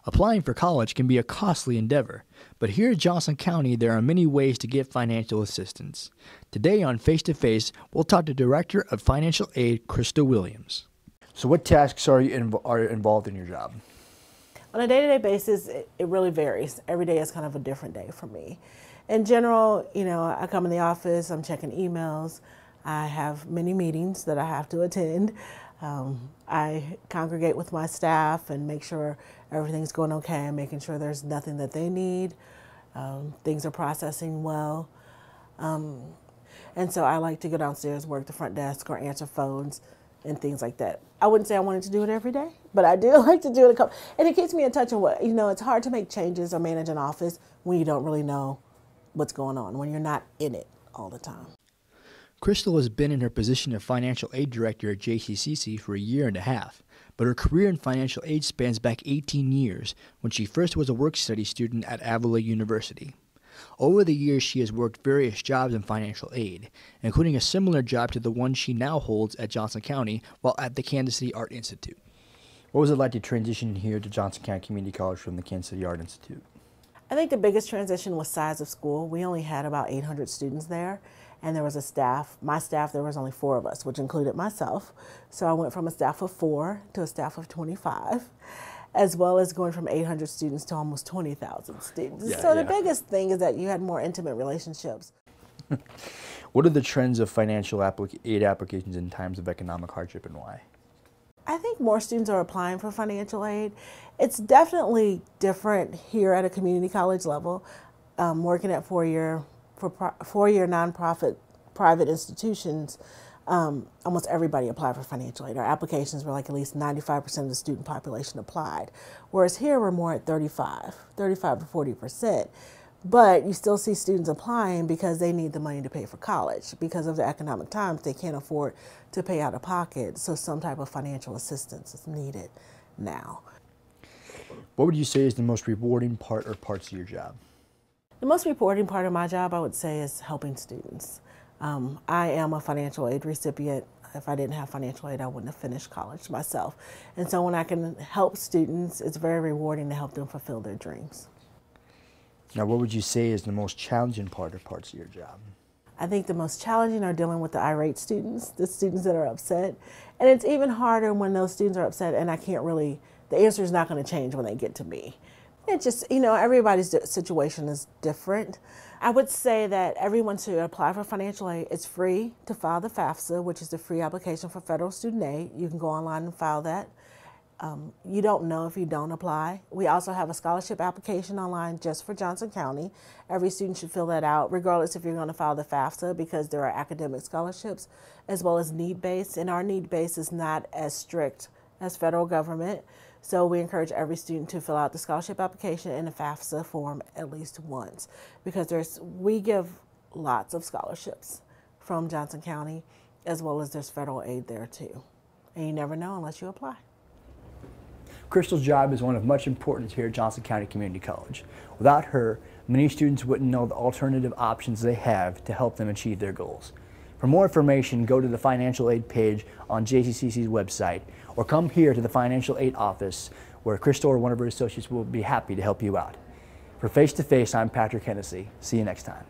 Applying for college can be a costly endeavor, but here at Johnson County there are many ways to get financial assistance. Today on Face to Face, we'll talk to Director of Financial Aid, Christal Williams. So what tasks are involved in your job? On a day-to-day basis, it really varies. Every day is kind of a different day for me. In general, I come in the office, I'm checking emails, I have many meetings that I have to attend. I congregate with my staff and make sure everything's going okay and making sure there's nothing that they need. Things are processing well. And so I like to go downstairs, work the front desk or answer phones and things like that. I wouldn't say I wanted to do it every day, but I do like to do it and it keeps me in touch with what, it's hard to make changes or manage an office when you don't really know what's going on, when you're not in it all the time. Christal has been in her position of Financial Aid Director at JCCC for a year and a half, but her career in financial aid spans back 18 years when she first was a work-study student at Avila University. Over the years, she has worked various jobs in financial aid, including a similar job to the one she now holds at Johnson County while at the Kansas City Art Institute. What was it like to transition here to Johnson County Community College from the Kansas City Art Institute? I think the biggest transition was size of school. We only had about 800 students there, and there was a staff. My staff, there was only 4 of us, which included myself. So I went from a staff of 4 to a staff of 25. As well as going from 800 students to almost 20,000 students. The biggest thing is that you had more intimate relationships. What are the trends of financial aid applications in times of economic hardship and why? I think more students are applying for financial aid. It's definitely different here at a community college level. Working at four-year nonprofit private institutions, almost everybody applied for financial aid. Our applications were like at least 95% of the student population applied. Whereas here we're more at 35 to 40%. But you still see students applying because they need the money to pay for college. Because of the economic times, they can't afford to pay out of pocket. So some type of financial assistance is needed now. What would you say is the most rewarding part or parts of your job? The most rewarding part of my job, I would say, is helping students. I am a financial aid recipient. If I didn't have financial aid, I wouldn't have finished college myself. And so when I can help students, it's very rewarding to help them fulfill their dreams. Now, what would you say is the most challenging part or parts of your job? I think the most challenging are dealing with the irate students, the students that are upset. And it's even harder when those students are upset and the answer is not going to change when they get to me. It just, everybody's situation is different. I would say that everyone should apply for financial aid. It's free to file the FAFSA, which is the free application for federal student aid. You can go online and file that. You don't know if you don't apply. We also have a scholarship application online just for Johnson County. Every student should fill that out, regardless if you're going to file the FAFSA, because there are academic scholarships as well as need-based, and our need-based is not as strict as federal government. So we encourage every student to fill out the scholarship application in a FAFSA form at least once, because we give lots of scholarships from Johnson County, as well as there's federal aid there too. And you never know unless you apply. Christal's job is one of much importance here at Johnson County Community College. Without her, many students wouldn't know the alternative options they have to help them achieve their goals. For more information, go to the financial aid page on JCCC's website, or come here to the financial aid office where Christal or one of her associates will be happy to help you out. For Face to Face, I'm Patrick Hennessy. See you next time.